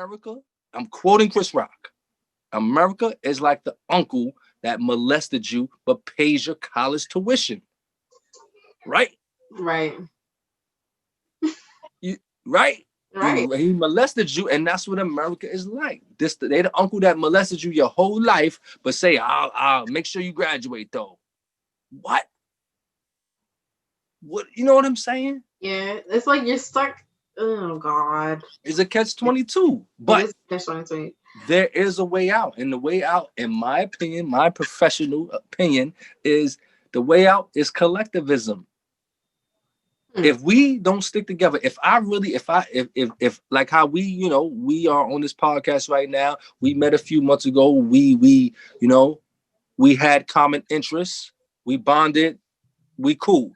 America, I'm quoting Chris Rock. America is like the uncle that molested you but pays your college tuition. Right? Right. Right? Right. He molested you, and that's what America is like. They the uncle that molested you your whole life, but say, I'll make sure you graduate though. What? What? You know what I'm saying? Yeah. It's like you're stuck. Oh God. It's a catch-22. It But is catch-22. there is a way out. And the way out, in my opinion, my professional opinion, is the way out is collectivism. If we don't stick together, if like how we are on this podcast right now, we met a few months ago, we had common interests, we bonded, we cool.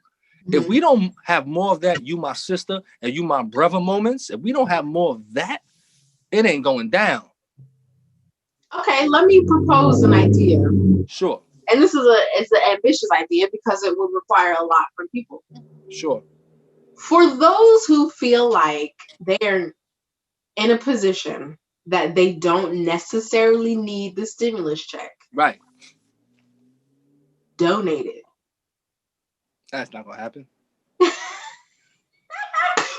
If we don't have more of that, you my sister and you my brother moments, if we don't have more of that, it ain't going down. Okay, let me propose an idea. Sure. And it's an ambitious idea because it would require a lot from people. Sure. For those who feel like they're in a position that they don't necessarily need the stimulus check. Right. Donate it. That's not gonna happen.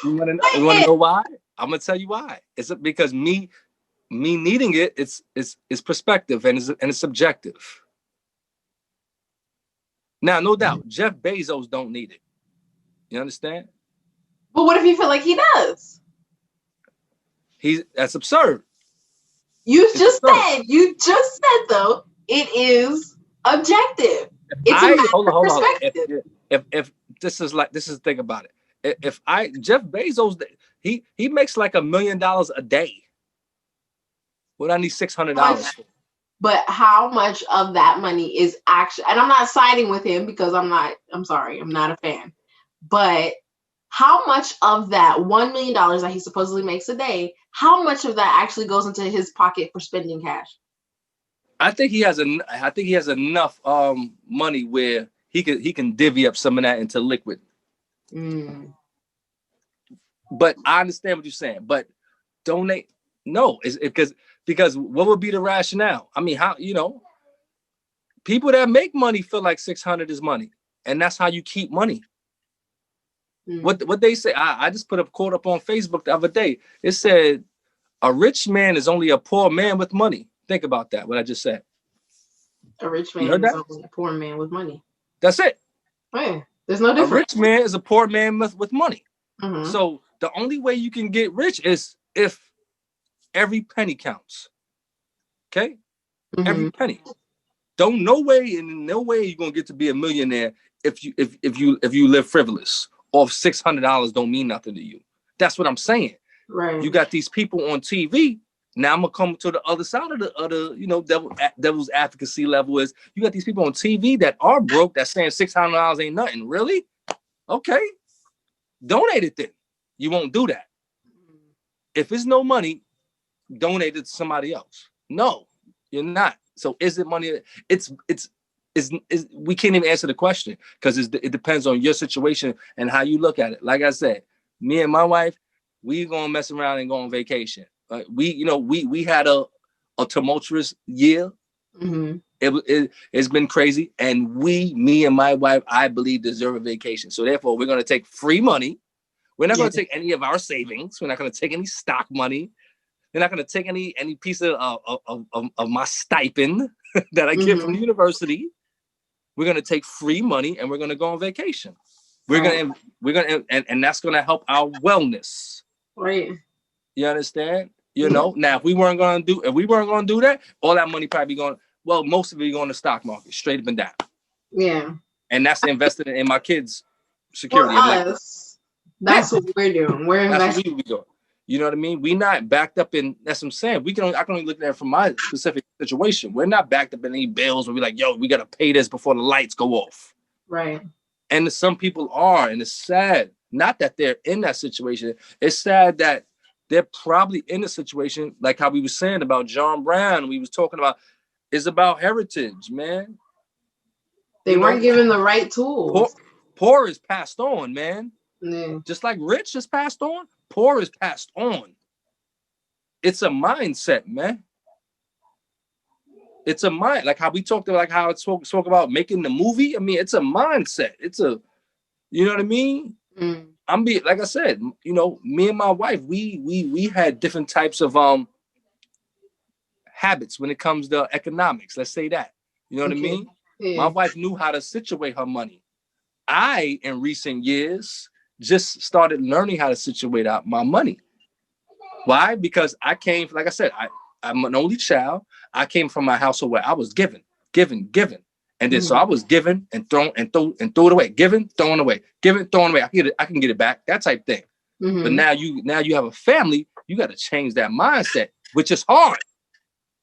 You want to know why? I'm gonna tell you why. It's because me needing it. It's perspective and it's subjective. Now, no doubt, Jeff Bezos don't need it. You understand? But what if you feel like he does? That's absurd. You just said though, it is objective. It's a matter of perspective. If this is think about it. If Jeff Bezos, he makes like $1 million a day. What I need $600 for. But how much of that money is actually, and I'm not siding with him because I'm not a fan. But how much of that $1 million that he supposedly makes a day, how much of that actually goes into his pocket for spending cash? I think he has enough money where he can divvy up some of that into liquid. But I understand what you're saying. But donate, no, it's because what would be the rationale? I mean, how people that make money feel like 600 is money, and that's how you keep money. What they say, I just put a quote up on Facebook the other day. It said, "A rich man is only a poor man with money." Think about that. What I just said. A rich man is only a poor man with money. That's it. Man, there's no difference. A rich man is a poor man with money. So the only way you can get rich is if every penny counts. Okay, every penny. No way you're gonna get to be a millionaire if you live frivolous, or if $600 don't mean nothing to you. That's what I'm saying. Right. You got these people on TV. Now I'm gonna come to the other side of the devil's advocacy level is you got these people on TV that are broke that's saying $600 ain't nothing. Really? Okay. Donate it then. You won't do that. If it's no money, donate it to somebody else. No, you're not. So is it money? It's we can't even answer the question because it depends on your situation and how you look at it. Like I said, me and my wife, we gonna mess around and go on vacation. We had a tumultuous year. It's been crazy, and me and my wife, I believe, deserve a vacation. So therefore, we're gonna take free money. We're not gonna take any of our savings. We're not gonna take any stock money. We're not gonna take any piece of my stipend that I get from the university. We're gonna take free money and we're gonna go on vacation. We're gonna and that's gonna help our wellness. Right. You understand? Now if we weren't gonna do that, all that money probably going. Well, most of it going to stock market, straight up and down. Yeah. And that's invested in my kids' security. For us, that's what we're doing. We're investing. That's what we doing. You know what I mean? We're not backed up in. That's what I'm saying. I can only look at it from my specific situation. We're not backed up in any bills where we're like, yo, we gotta pay this before the lights go off. Right. And some people are, and it's sad. Not that they're in that situation. It's sad that they're probably in a situation like how we were saying about John Brown. We was talking about. It's about heritage, man. They weren't given the right tools. Poor is passed on, man. Yeah. Just like rich is passed on, poor is passed on. it's a mindset, man. It's a mind, like how we talked about, like how I spoke about making the movie. I mean, it's a mindset. It's a, you know what I mean? Like I said, you know, me and my wife, we had different types of habits when it comes to economics. Let's say that. You know what I mean? Yeah. My wife knew how to situate her money. I, in recent years, just started learning how to situate out my money. Why? Because I came, like I said, I'm an only child. I came from a household where I was given. And then so I was given and throw it away, giving, throwing away, giving, throwing away. I can get it back, that type thing. But now you have a family, you got to change that mindset, which is hard.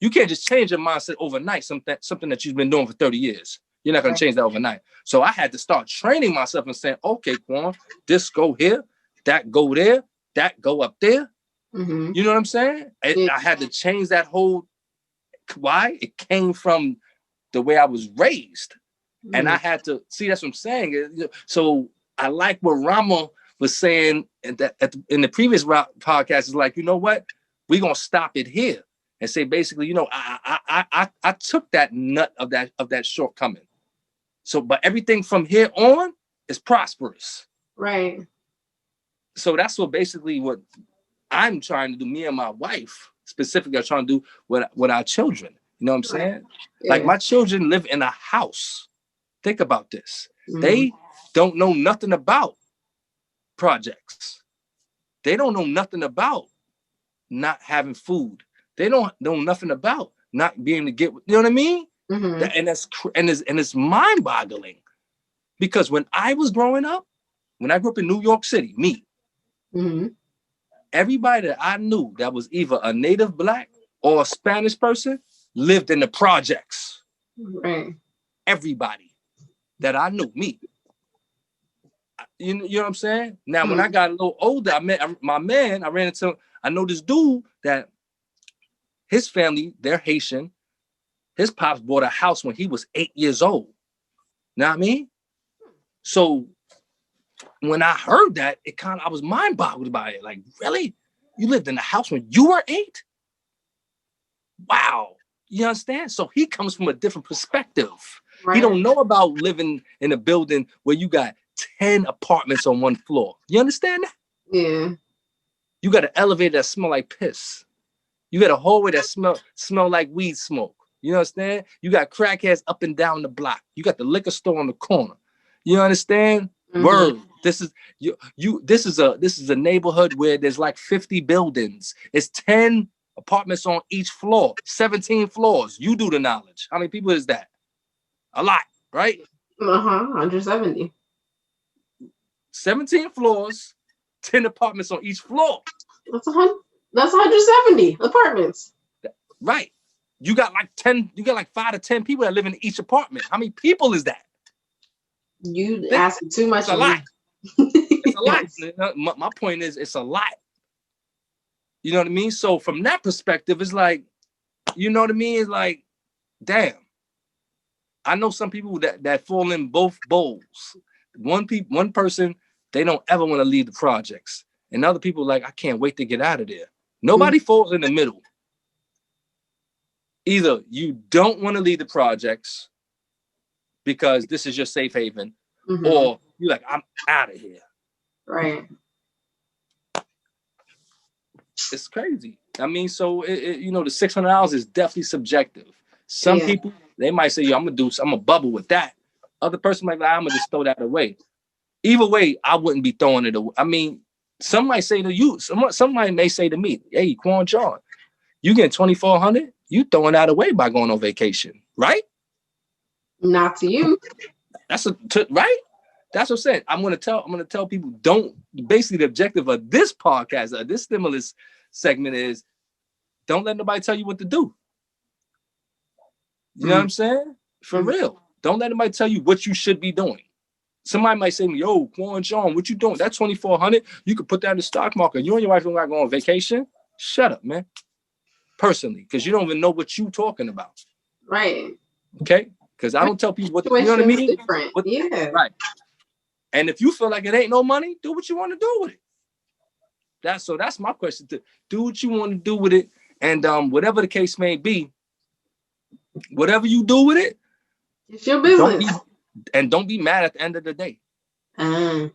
You can't just change your mindset overnight, something that you've been doing for 30 years. You're not going to change that overnight. So I had to start training myself and saying, okay, Quan, this go here, that go there, that go up there. You know what I'm saying? I had to change that whole, why? It came from the way I was raised. And I had to, see, that's what I'm saying. So I like what Rama was saying in the previous podcast, is like, you know what? We're going to stop it here and say, basically, you know, I took that nut of that shortcoming. So, but everything from here on is prosperous. Right. So that's what basically what I'm trying to do, me and my wife specifically are trying to do with our children. You know what I'm saying? Yeah. Like my children live in a house. Think about this. They don't know nothing about projects. They don't know nothing about not having food. They don't know nothing about not being able to get, you know what I mean? And it's mind-boggling, because when I was growing up, when I grew up in New York City, everybody that I knew that was either a native Black or a Spanish person lived in the projects. Right. Everybody that I knew, me. You know what I'm saying? Now, when I got a little older, I know this dude that his family, they're Haitian. His pops bought a house when he was 8 years old. Know what I mean? So when I heard that, I was mind boggled by it. Like, really? You lived in a house when you were 8? Wow. You understand? So he comes from a different perspective. Right. He don't know about living in a building where you got 10 apartments on one floor. You understand that? Yeah. You got an elevator that smell like piss. You got a hallway that smell like weed smoke. You understand? You got crackheads up and down the block. You got the liquor store on the corner. You understand? Word. This is this is a neighborhood where there's like 50 buildings. It's 10 apartments on each floor, 17 floors. You do the knowledge. How many people is that? A lot, right? 170. 17 floors, 10 apartments on each floor. That's 170 apartments. Right. You got like 5 to 10 people that live in each apartment. How many people is that? You asking too much. It's a lot. It's a lot. Yes. My point is, it's a lot. You know what I mean? So from that perspective, it's like, you know what I mean? It's like, damn. I know some people that fall in both bowls. One person, they don't ever want to leave the projects. And other people like, I can't wait to get out of there. Nobody falls in the middle. Either you don't want to leave the projects because this is your safe haven, or you're like, I'm out of here. Right. It's crazy. I mean, so you know, the $600 is definitely subjective. Some people, they might say, yo, I'm gonna bubble with that. Other person might be like, I'm gonna just throw that away. Either way, I wouldn't be throwing it away. I mean, some might say to you, somebody may say to me, hey, Quan John, you get $2,400, you throwing that away by going on vacation, right? Not to you. Right? That's what I'm saying. I'm gonna tell people, don't. Basically, the objective of this podcast, this stimulus segment is, don't let nobody tell you what to do. You know what I'm saying? For real. Don't let anybody tell you what you should be doing. Somebody might say, yo, Quan John, what you doing? That $2,400, you could put that in the stock market. You and your wife don't got to go on vacation. Shut up, man. Personally, because you don't even know what you talking about. Right. Okay? Because I don't tell people what, you know what I mean? Different. Yeah. Right. And if you feel like it ain't no money, do what you want to do with it. That's my question. To do what you want to do with it, and whatever the case may be, whatever you do with it, it's your don't business. don't be mad at the end of the day. Uh,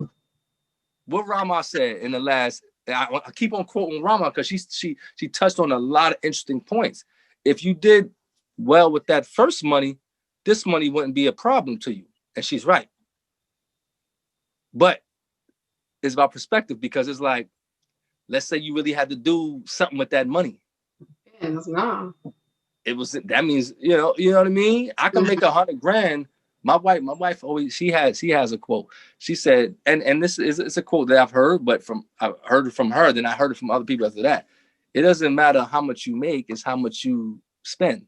What Rama said in the last, I keep on quoting Rama because she touched on a lot of interesting points. If you did well with that first money, this money wouldn't be a problem to you, and she's right. But it's about perspective, because it's like, let's say you really had to do something with that money. yes, no. That means, you know what I mean? I can make $100,000. My wife always, she has a quote. She said, and this is, it's a quote that I've heard, but I've heard it from her, then I heard it from other people after that. It doesn't matter how much you make, it's how much you spend.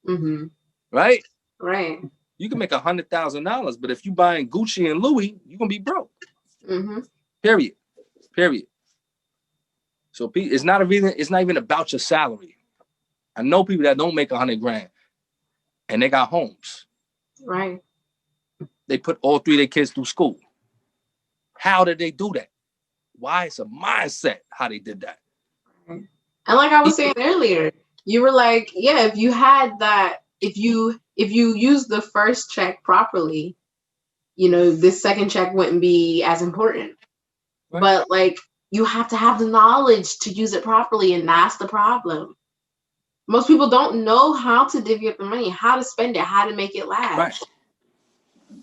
Mm-hmm. Right? Right. You can make $100,000, but if you buying Gucci and Louis, you're gonna be broke. Mm-hmm. Period. So it's not even about your salary. I know people that don't make $100,000 and they got homes. Right. They put all 3 of their kids through school. How did they do that? Why? It's a mindset how they did that. Right. And like I was saying earlier, you were like, yeah, if you had that, if you use the first check properly, this second check wouldn't be as important. Right. But like, you have to have the knowledge to use it properly, and that's the problem. Most people don't know how to divvy up the money, how to spend it, how to make it last. Right.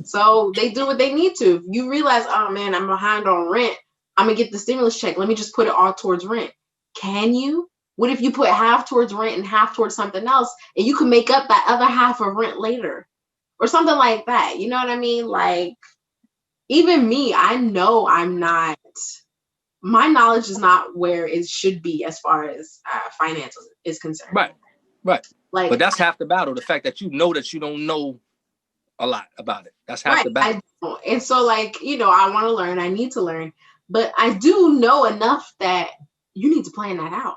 So they do what they need to. If you realize, oh man, I'm behind on rent, I'm gonna get the stimulus check. Let me just put it all towards rent. Can you? What if you put half towards rent and half towards something else, and you can make up that other half of rent later, or something like that? You know what I mean? Like, even me, I know I'm not. My knowledge is not where it should be as far as finances is concerned. Right. Like, but that's half the battle. The fact that you know that you don't know a lot about it. That's half the battle. And so, like, I want to learn. I need to learn. But I do know enough that you need to plan that out.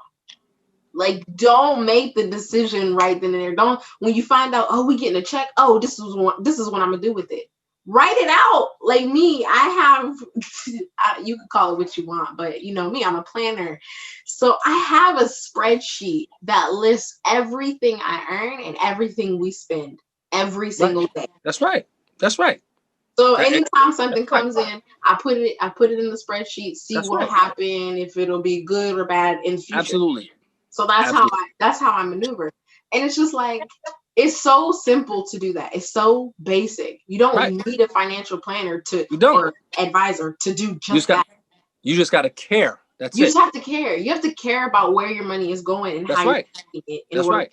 Like, don't make the decision right then and there. Don't, when you find out, oh, we getting a check. Oh, this is what I'm going to do with it. Write it out. Like me, I have, you can call it what you want, but me, I'm a planner. So I have a spreadsheet that lists everything I earn and everything we spend every single day. That's right. So anytime something comes in, I put it in the spreadsheet, see what'll happen, if it'll be good or bad in the future. Absolutely. So that's how I maneuver. And it's just like, it's so simple to do that. It's so basic. You don't need a financial planner or advisor to do just that. You just got to care. You just have to care. You have to care about where your money is going and how you're spending it in order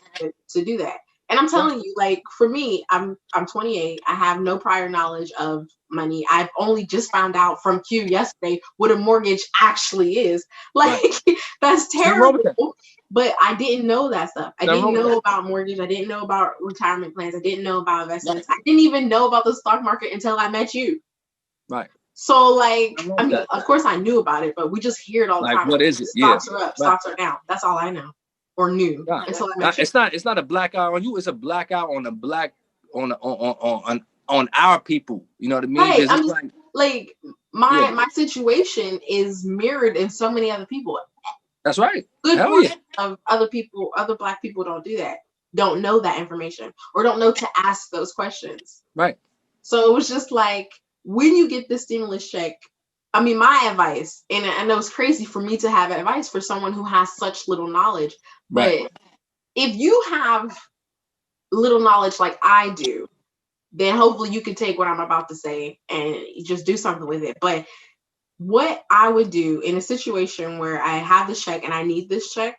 to do that. And I'm telling you, like, for me, I'm 28. I have no prior knowledge of money. I've only just found out from Q yesterday what a mortgage actually is. Like, that's terrible. But I didn't know that stuff. I didn't know about mortgage. I didn't know about retirement plans. I didn't know about investments. I didn't even know about the stock market until I met you. Right. So, like, I mean, of course I knew about it, but we just hear it all the time. What is it? Stocks are up, stocks are down. That's all I know. Or knew until I met you. It's not a blackout on you. It's a blackout on on our people. You know what I mean? Right. I'm just, like my situation is mirrored in so many other people. That's right. Good portion of other people, other Black people don't do that. Don't know that information or don't know to ask those questions. Right. So it was just like, when you get the stimulus check, I mean, my advice, and I know it's crazy for me to have advice for someone who has such little knowledge, but if you have little knowledge like I do, then hopefully you can take what I'm about to say and just do something with it. But what I would do in a situation where I have this check and I need this check,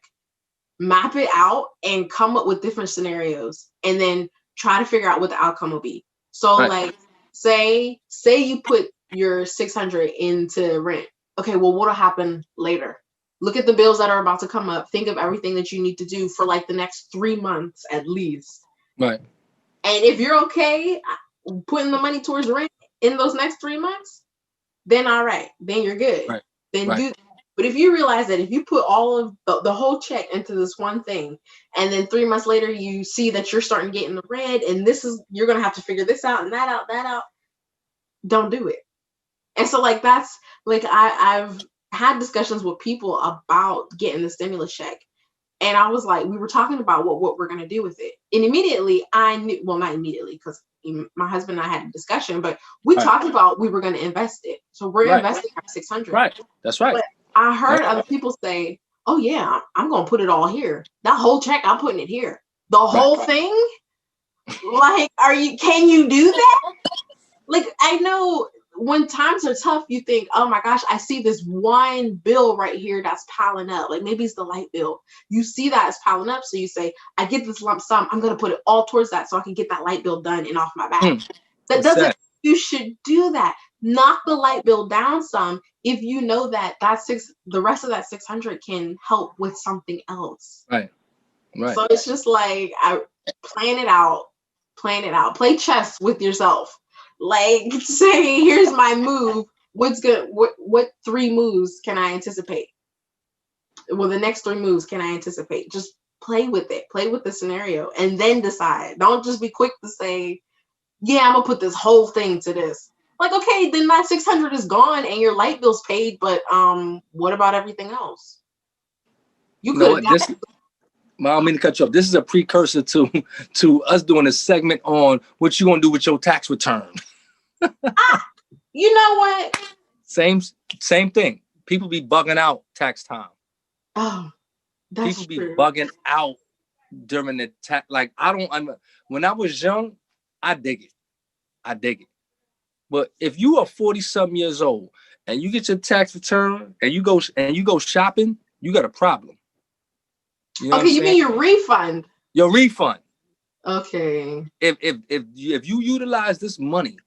map it out and come up with different scenarios and then try to figure out what the outcome will be. So like, say you put your 600 into rent. Okay, well, what'll happen later? Look at the bills that are about to come up. Think of everything that you need to do for like the next 3 months at least. Right. And if you're okay putting the money towards rent in those next 3 months, then all right, then you're good. Right. Then do. But if you realize that if you put all of the whole check into this one thing, and then 3 months later you see that you're starting to get in the red, and you're gonna have to figure this out and that out, don't do it. And so like that's like I've had discussions with people about getting the stimulus check. And I was like, we were talking about what we're going to do with it. And immediately I knew, well, not immediately, because my husband and I had a discussion, but we talked about we were going to invest it. So we're investing our 600. Right. That's right. But I heard other people say, oh yeah, I'm going to put it all here. That whole check, I'm putting it here. The whole thing? Like, can you do that? Like, I know when times are tough, you think, oh my gosh, I see this one bill right here that's piling up. Like maybe it's the light bill. You see that it's piling up. So you say, I get this lump sum. I'm going to put it all towards that so I can get that light bill done and off my back. That doesn't, you should do that. Knock the light bill down some if you know that the rest of that 600 can help with something else. Right. So it's just like, I plan it out, play chess with yourself. Like, say, here's my move. What's good? What 3 moves can I anticipate? Well, the next 3 moves can I anticipate? Just play with it. Play with the scenario and then decide. Don't just be quick to say, yeah, I'm gonna put this whole thing to this. Like, okay, then that 600 is gone and your light bill's paid, but what about everything else? You could have I don't mean to cut you off. This is a precursor to us doing a segment on what you gonna do with your tax return. You know what? Same thing. People be bugging out tax time. Oh, that's people be true. Bugging out during the tax. Like when I was young, I dig it. But if you are 40-something years old and you get your tax return and you go shopping, you got a problem. You know okay, you mean your refund? Your refund. Okay. If you utilize this money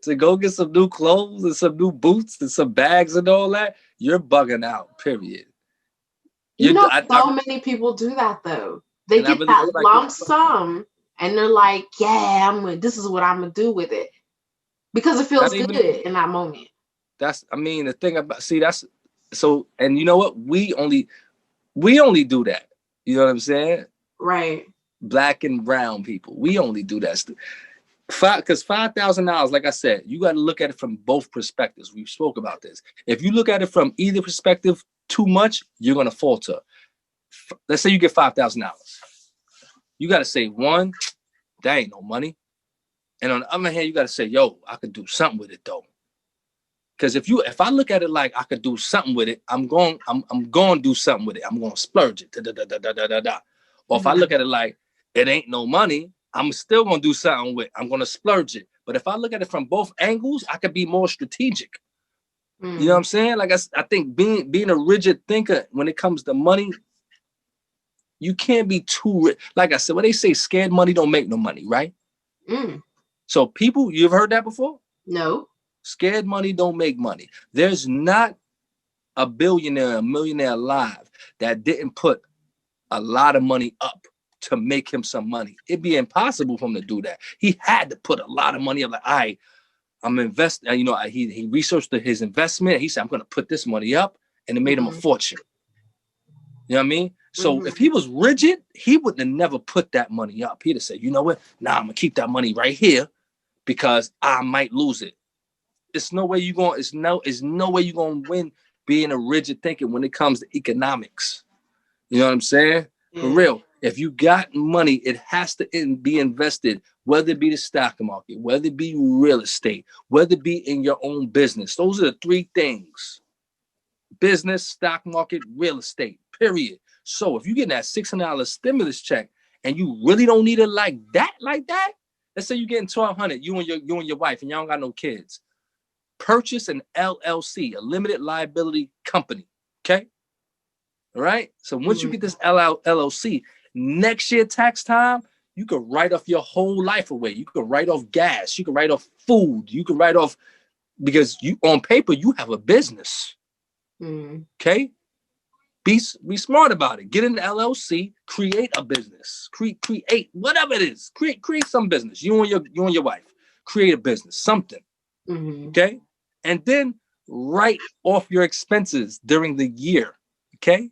to go get some new clothes and some new boots and some bags and all that, you're bugging out. Period. Many people do that though. They get that lump sum and they're like, "Yeah, this is what I'm gonna do with it," because it feels good in that moment. The thing about that's so. And you know what? We only do that. You know what I'm saying? Right. Black and brown people, we only do that. Because $5,000, like I said, you got to look at it from both perspectives. We spoke about this. If you look at it from either perspective too much, you're gonna falter. Let's say you get $5,000. You got to say, one, that ain't no money. And on the other hand, you got to say, yo, I could do something with it though. Because if I look at it like I could do something with it, I'm going to do something with it. I'm going to splurge it. Or if I look at it like it ain't no money, I'm still going to do something with it. I'm going to splurge it. But if I look at it from both angles, I could be more strategic. You know what I'm saying? Like I think being a rigid thinker when it comes to money, you can't be too, like I said, when they say scared money don't make no money, right? So people, you've heard that before? No. Scared money don't make money. There's not a billionaire, a millionaire alive that didn't put a lot of money up to make him some money. It'd be impossible for him to do that. He had to put a lot of money up. Like, I'm investing. You know, he researched his investment. He said, I'm going to put this money up, and it made him a fortune. You know what I mean? So if he was rigid, he would have never put that money up. He'd have said, you know what? Nah, I'm going to keep that money right here because I might lose it. It's no way you're going to win being a rigid thinker when it comes to economics. You know what I'm saying? For real. If you got money, it has to be invested, whether it be the stock market, whether it be real estate, whether it be in your own business. Those are the 3 things. Business, stock market, real estate, period. So if you get that $600 stimulus check and you really don't need it like that, let's say you're getting $1,200, you and your wife, and y'all don't got no kids. Purchase an LLC, a limited liability company. Okay. All right. So once you get this LLC, next year tax time, you can write off your whole life away. You can write off gas. You can write off food. You can write off because you on paper you have a business. Okay. Be smart about it. Get an LLC. Create a business. Create whatever it is. Create some business. You and your wife create a business. Something. Okay. And then write off your expenses during the year. Okay.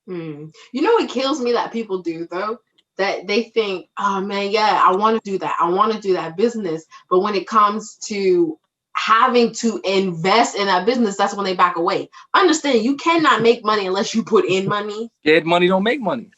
You know what kills me that people do though? That they think, oh man, yeah, I want to do that. I want to do that business. But when it comes to having to invest in that business, that's when they back away. Understand, you cannot make money unless you put in money. Scared money don't make money.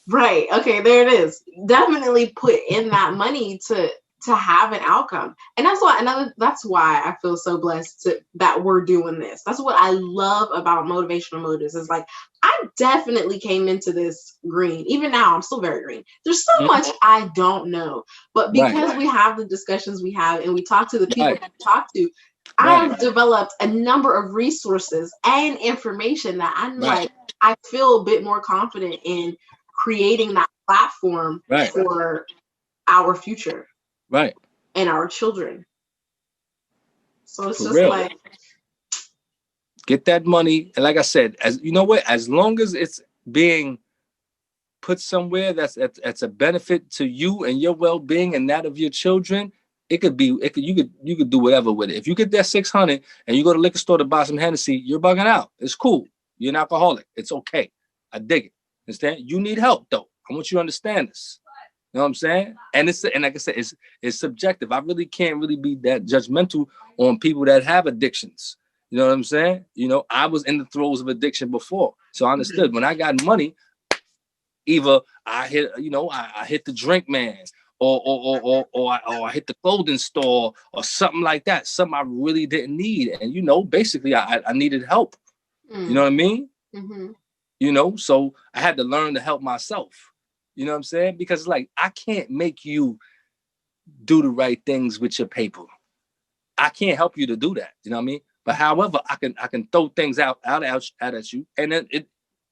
Right. Okay, there it is. Definitely put in that money to have an outcome. And that's why I feel so blessed that we're doing this. That's what I love about motivational motives. Is like, I definitely came into this green. Even now, I'm still very green. There's so much I don't know. But because we have the discussions we have and we talk to the people we talk to, I've developed a number of resources and information that I'm like, I feel a bit more confident in creating that platform for our future. Right. And our children. So it's For just real. like, get that money. And like I said, as you know what, as long as it's being put somewhere that's a benefit to you and your well-being and that of your children, you could do whatever with it. If you get that 600 and you go to the liquor store to buy some Hennessy, you're bugging out. It's cool. You're an alcoholic. It's okay. I dig it. Understand? You need help though. I want you to understand this. You know what I'm saying? And like I said, it's subjective. I really can't really be that judgmental on people that have addictions. You know what I'm saying? You know, I was in the throes of addiction before. So I understood when I got money, either I hit, I hit the drink man or I hit the clothing store or something like that. Something I really didn't need. And, basically I needed help. You know what I mean? Mm-hmm. So I had to learn to help myself. You know what I'm saying? Because like, I can't make you do the right things with your paper. I can't help you to do that. You know what I mean? But however, I can throw things out at you. And then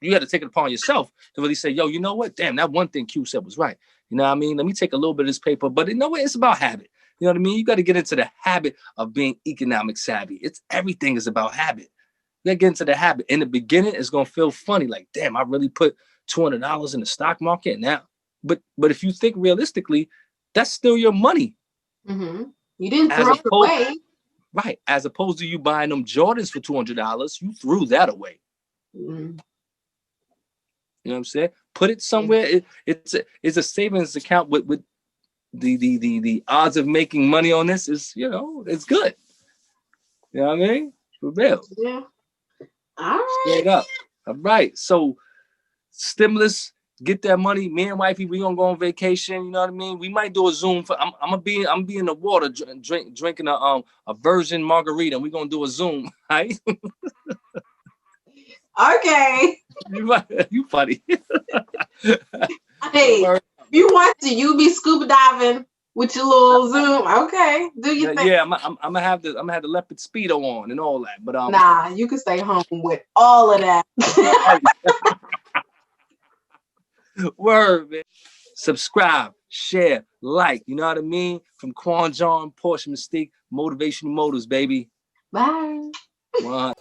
you got to take it upon yourself to really say, yo, you know what? Damn, that one thing Q said was right. You know what I mean? Let me take a little bit of this paper. But you know what? It's about habit. You know what I mean? You got to get into the habit of being economic savvy. Everything is about habit. You got to get into the habit. In the beginning, it's going to feel funny. Like, damn, I really put $200 in the stock market now. But if you think realistically, that's still your money. Mm-hmm. You didn't throw it away. Right. As opposed to you buying them Jordans for $200, you threw that away. Mm-hmm. You know what I'm saying? Put it somewhere. It's a savings account with the odds of making money on this is, it's good. You know what I mean? For real. Yeah. All right. Straight up. All right. So stimulus, get that money. Me and wifey, we gonna go on vacation. You know what I mean? We might do a Zoom. I'm gonna be in the water drinking a virgin margarita. And we gonna do a Zoom, right? Okay. You funny. Hey, if you want to, you be scuba diving with your little Zoom. Okay, do your thing. Yeah, I'm gonna have the leopard speedo on and all that. But nah, you can stay home with all of that. Word, man. Subscribe, share, like. You know what I mean? From Quan John, Portia Mystique, Motivational Motives, baby. Bye. One.